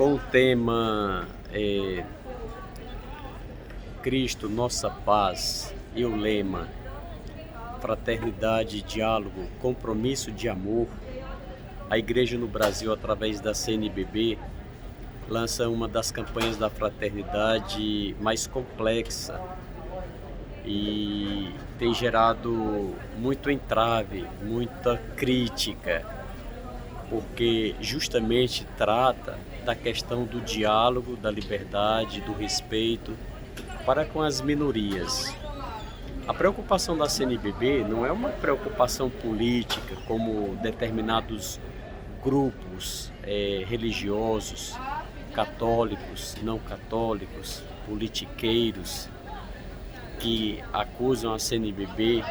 com o tema Cristo, nossa paz, e o lema Fraternidade, Diálogo, Compromisso de Amor. A Igreja no Brasil, através da CNBB, lança uma das campanhas da fraternidade mais complexa e tem gerado muito entrave, muita crítica, porque justamente trata da questão do diálogo, da liberdade, do respeito para com as minorias. A preocupação da CNBB não é uma preocupação política, como determinados grupos religiosos, católicos, não católicos, politiqueiros, que acusam a CNBB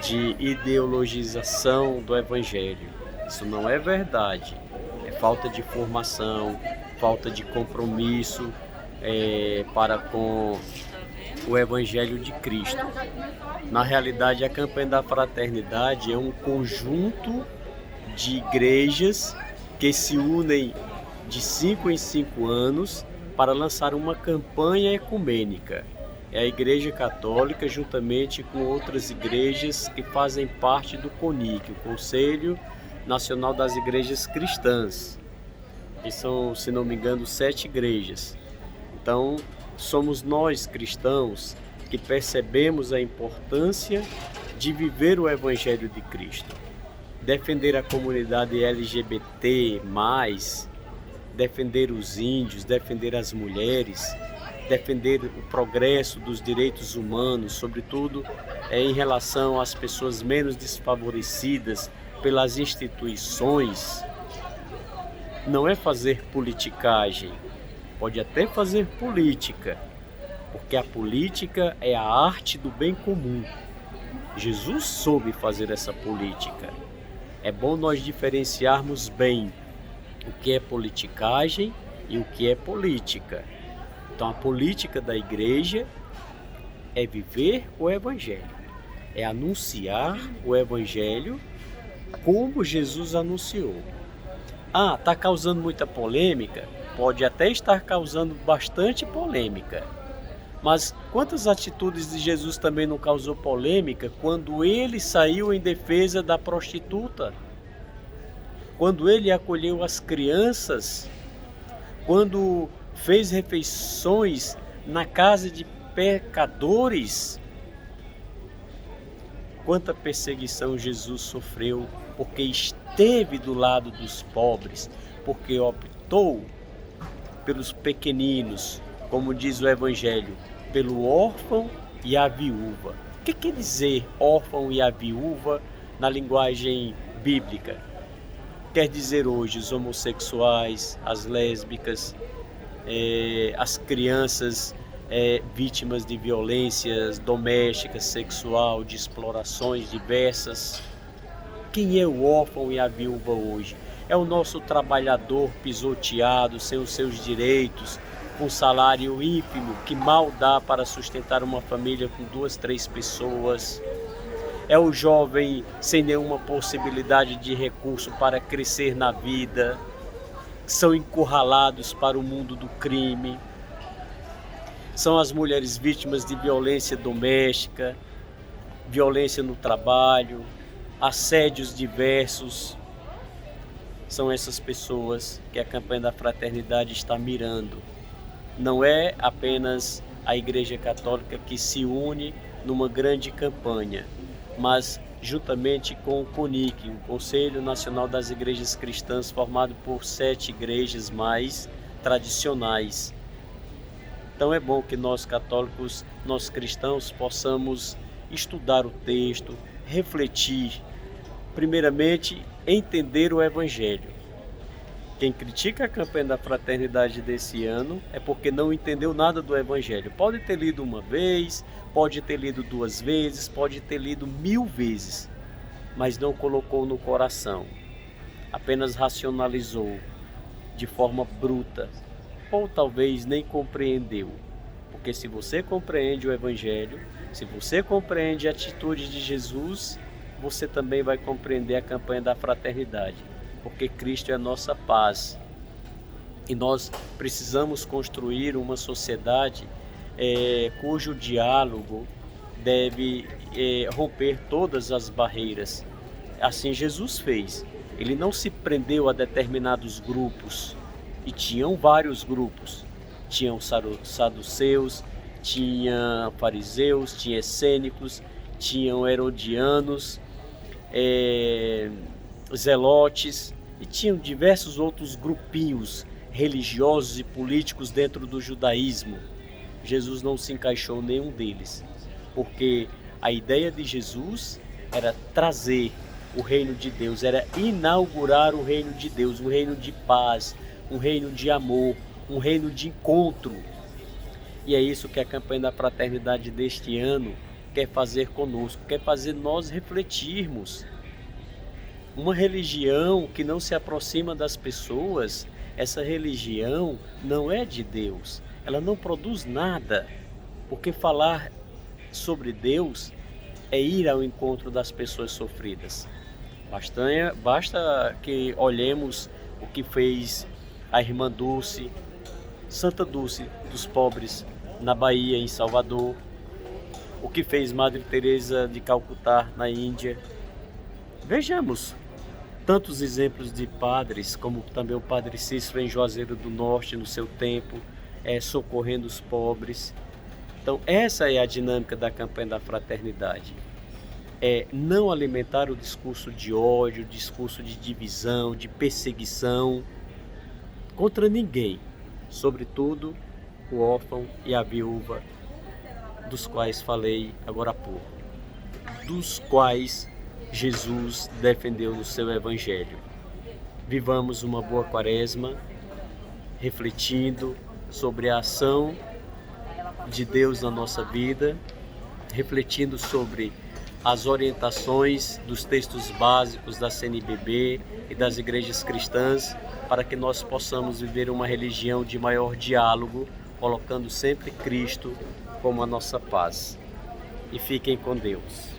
de ideologização do Evangelho. Isso não é verdade. É falta de formação, falta de compromisso para com o Evangelho de Cristo. Na realidade, a campanha da fraternidade é um conjunto de igrejas que se unem de 5 em 5 anos para lançar uma campanha ecumênica. É a Igreja Católica, juntamente com outras igrejas que fazem parte do CONIC, o Conselho Nacional das Igrejas Cristãs, que são, se não me engano, 7 igrejas. Então, somos nós cristãos que percebemos a importância de viver o Evangelho de Cristo, defender a comunidade LGBT+, defender os índios, defender as mulheres, defender o progresso dos direitos humanos, sobretudo em relação às pessoas menos desfavorecidas pelas instituições. Não é fazer politicagem, pode até fazer política, porque a política é a arte do bem comum. Jesus soube fazer essa política. É bom nós diferenciarmos bem o que é politicagem e o que é política. Então a política da igreja é viver o Evangelho, é anunciar o Evangelho como Jesus anunciou. Está causando muita polêmica? Pode até estar causando bastante polêmica. Mas quantas atitudes de Jesus também não causou polêmica quando ele saiu em defesa da prostituta? Quando ele acolheu as crianças? Quando fez refeições na casa de pecadores? Quanta perseguição Jesus sofreu porque esteve do lado dos pobres, porque optou pelos pequeninos, como diz o Evangelho, pelo órfão e a viúva. O que quer dizer órfão e a viúva na linguagem bíblica? Quer dizer hoje os homossexuais, as lésbicas, as crianças vítimas de violências domésticas, sexual, de explorações diversas. Quem é o órfão e a viúva hoje? É o nosso trabalhador pisoteado, sem os seus direitos, com salário ínfimo, que mal dá para sustentar uma família com 2, 3 pessoas. É o jovem sem nenhuma possibilidade de recurso para crescer na vida, são encurralados para o mundo do crime. São as mulheres vítimas de violência doméstica, violência no trabalho, assédios diversos. São essas pessoas que a campanha da fraternidade está mirando. Não é apenas a Igreja Católica que se une numa grande campanha, mas juntamente com o CONIC, o Conselho Nacional das Igrejas Cristãs, formado por 7 igrejas mais tradicionais. Então é bom que nós católicos, nós cristãos, possamos estudar o texto, refletir, primeiramente entender o Evangelho. Quem critica a campanha da fraternidade desse ano é porque não entendeu nada do Evangelho. Pode ter lido uma vez, pode ter lido 2 vezes, pode ter lido 1000 vezes, mas não colocou no coração. Apenas racionalizou de forma bruta, ou talvez nem compreendeu. Porque se você compreende o Evangelho, se você compreende a atitude de Jesus, você também vai compreender a campanha da fraternidade. Porque Cristo é a nossa paz. E nós precisamos construir uma sociedade cujo diálogo deve romper todas as barreiras. Assim Jesus fez. Ele não se prendeu a determinados grupos, e tinham vários grupos. Tinham saduceus, tinha fariseus, tinha essênicos, tinham herodianos, zelotes, e tinham diversos outros grupinhos religiosos e políticos dentro do judaísmo. Jesus não se encaixou em nenhum deles, porque a ideia de Jesus era trazer o reino de Deus, era inaugurar o reino de Deus, um reino de paz, um reino de amor, um reino de encontro. E é isso que a campanha da fraternidade deste ano quer fazer conosco, quer fazer nós refletirmos. Uma religião que não se aproxima das pessoas, essa religião não é de Deus, ela não produz nada, porque falar sobre Deus é ir ao encontro das pessoas sofridas. Basta que olhemos o que fez a irmã Dulce, Santa Dulce dos pobres na Bahia, em Salvador, o que fez Madre Teresa de Calcutá na Índia. Vejamos tantos exemplos de padres, como também o Padre Cícero em Juazeiro do Norte no seu tempo, socorrendo os pobres. Então essa é a dinâmica da campanha da fraternidade. Não alimentar o discurso de ódio, o discurso de divisão, de perseguição contra ninguém, sobretudo o órfão e a viúva, dos quais falei agora há pouco, dos quais Jesus defendeu no seu Evangelho. Vivamos uma boa quaresma, refletindo sobre a ação de Deus na nossa vida, refletindo sobre as orientações dos textos básicos da CNBB e das igrejas cristãs, para que nós possamos viver uma religião de maior diálogo, colocando sempre Cristo como a nossa paz. E fiquem com Deus.